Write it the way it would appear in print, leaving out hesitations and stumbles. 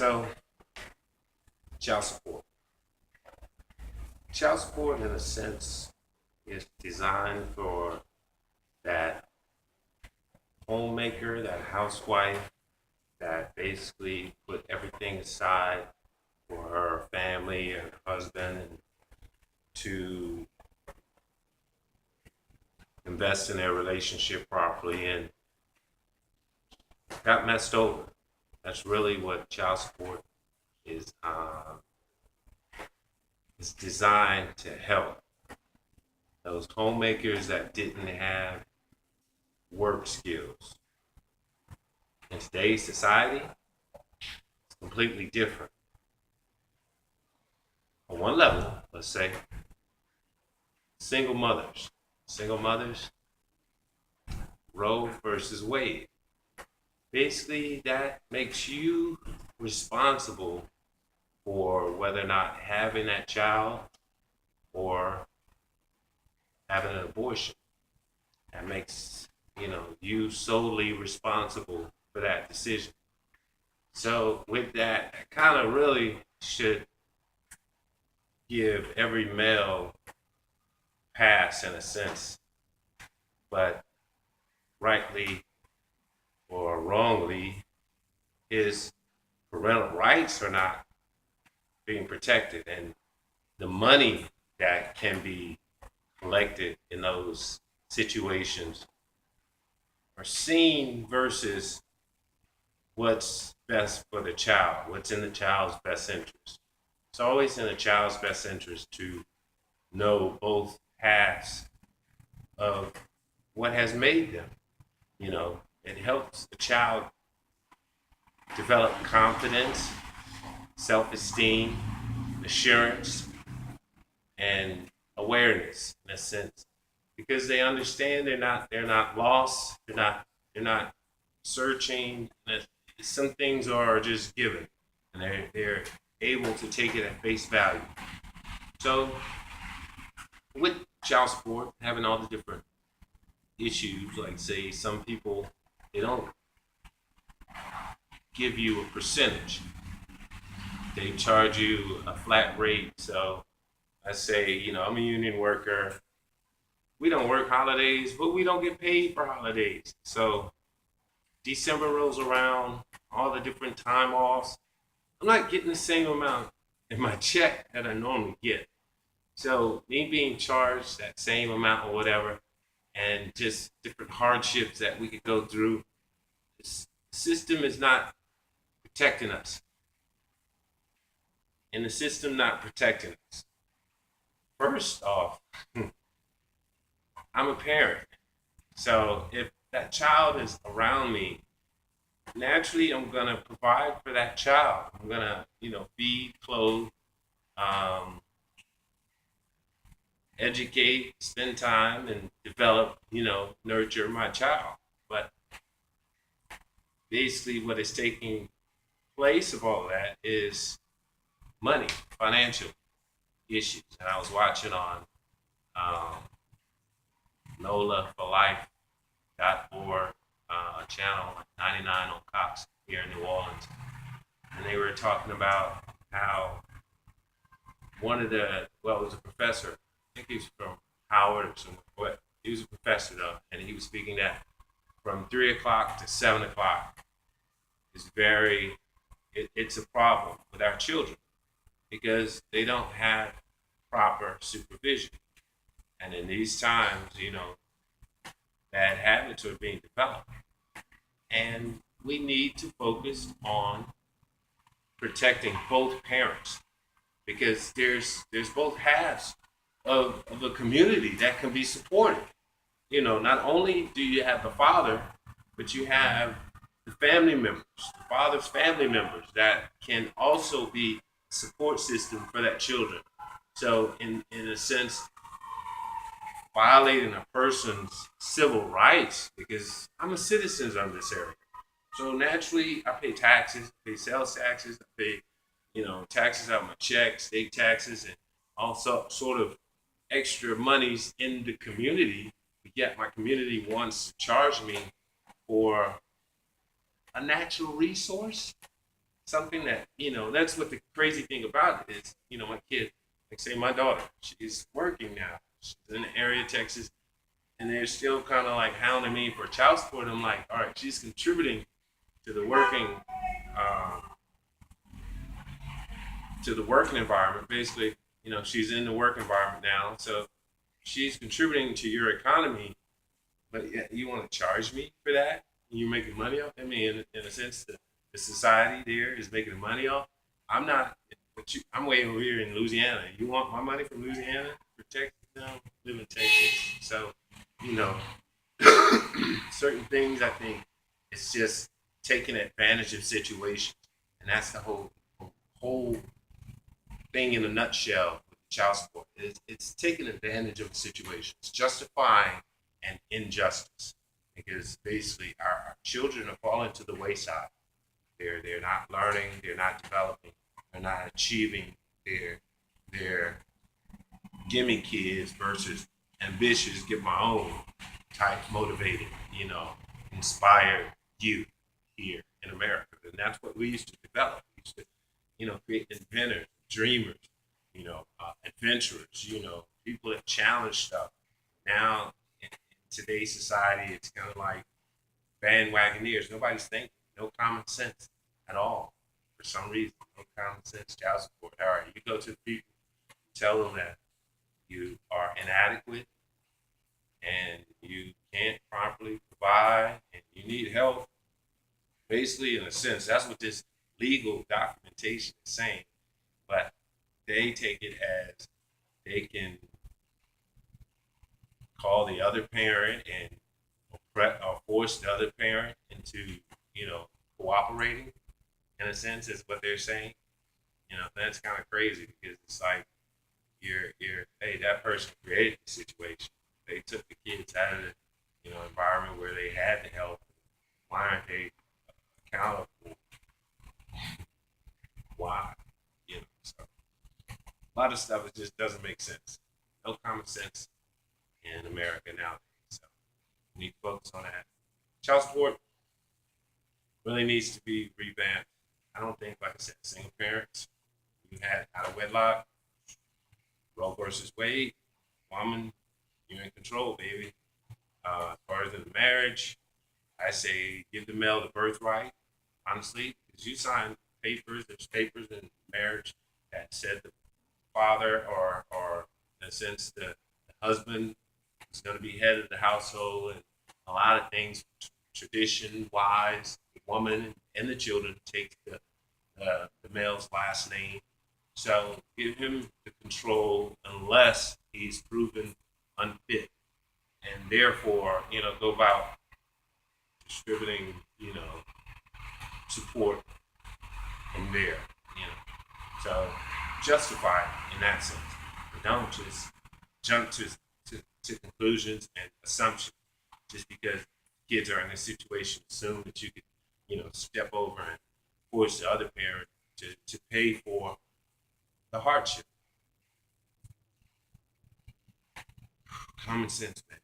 So, child support. Child support, in a sense, is designed for that homemaker, that housewife that basically put everything aside for her family and husband and to invest in their relationship properly and got messed over. That's really what child support is. Is designed to help those homemakers that didn't have work skills. In today's society, it's completely different. On one level, let's say single mothers. Single mothers, Roe versus Wade. Basically, that makes you responsible for whether or not having that child or having an abortion. That makes you solely responsible for that decision. So with that, it kind of really should give every male pass in a sense, but rightly or wrongly, his parental rights are not being protected, and the money that can be collected in those situations are seen versus what's best for the child, what's in the child's best interest. It's always in the child's best interest to know both halves of what has made them. It helps the child develop confidence, self esteem, assurance, and awareness in a sense. Because they understand they're not lost, they're not searching. Some things are just given and they're able to take it at face value. So with child support having all the different issues, like say some people they don't give you a percentage. They charge you a flat rate. So I say, I'm a union worker. We don't work holidays, but we don't get paid for holidays. So December rolls around, all the different time offs. I'm not getting the same amount in my check that I normally get. So me being charged that same amount or whatever, and just different hardships that we could go through, the system is not protecting us. And the system not protecting us. First off, I'm a parent. So if that child is around me, naturally I'm gonna provide for that child. I'm gonna, feed, clothe, um, educate, spend time, and develop, nurture my child. But basically, what is taking place of all that is money, financial issues. And I was watching on um, NOLAforlife.org channel 99 on Cox here in New Orleans, and they were talking about how it was a professor. I think he's from Howard or somewhere, but he was a professor though, and he was speaking that from 3 o'clock to 7 o'clock is it's a problem with our children because they don't have proper supervision. And in these times, bad habits are being developed. And we need to focus on protecting both parents because there's both halves of a community that can be supported. Not only do you have the father, but you have the family members, the father's family members that can also be a support system for that children. So in a sense, violating a person's civil rights because I'm a citizen of this area. So naturally, I pay taxes, I pay sales taxes, I pay, taxes out of my check, state taxes, and also sort of extra monies in the community. But yet my community wants to charge me for a natural resource something that, that's what the crazy thing about it is, my kid, like say my daughter, she's working now. She's in the area of Texas, and they're still kind of like hounding me for child support. I'm like, all right, she's contributing to the working, um, to the working environment. Basically, she's in the work environment now, so she's contributing to your economy. But yeah, you want to charge me for that? You're making money off. I mean, in a sense, the society there is making money off. I'm not, but I'm way over here in Louisiana. You want my money from Louisiana for Texas? No, I live in Texas, so you know, certain things I think it's just taking advantage of situations, and that's the whole thing in a nutshell with child support. It's taking advantage of situations, justifying an injustice, because basically our children are falling to the wayside. They're not learning, they're not developing, they're not achieving their gimme kids versus ambitious, get my own type motivated, inspired youth here in America. And that's what we used to develop. We used to, create inventors, dreamers, adventurers, people that challenge stuff. Now, in today's society, it's kind of like bandwagoneers. Nobody's thinking, no common sense at all. For some reason, no common sense, child support. All right, you go to the people, tell them that you are inadequate and you can't properly provide and you need help. Basically, in a sense, that's what this legal documentation is saying. But they take it as they can call the other parent and or force the other parent into, cooperating. In a sense, is what they're saying. That's kind of crazy because it's like hey, that person created the situation. They took the kids out of the environment where they had the help. Why aren't they accountable? Why? So a lot of stuff it just doesn't make sense. No common sense in America nowadays. So we need to focus on that. Child support really needs to be revamped. I don't think, like I said, single parents. You had out of wedlock, Roe versus Wade, woman, you're in control, baby. As far as the marriage, I say give the male the birthright, honestly, because you sign papers, there's papers in marriage that said the father or in a sense the husband is going to be head of the household and a lot of things tradition wise, the woman and the children take the male's last name. So give him the control unless he's proven unfit and therefore, go about distributing, support from there, you know. So justify it in that sense. But don't just jump to conclusions and assumptions just because kids are in a situation, assume that you could, step over and force the other parent to pay for the hardship. Common sense, man.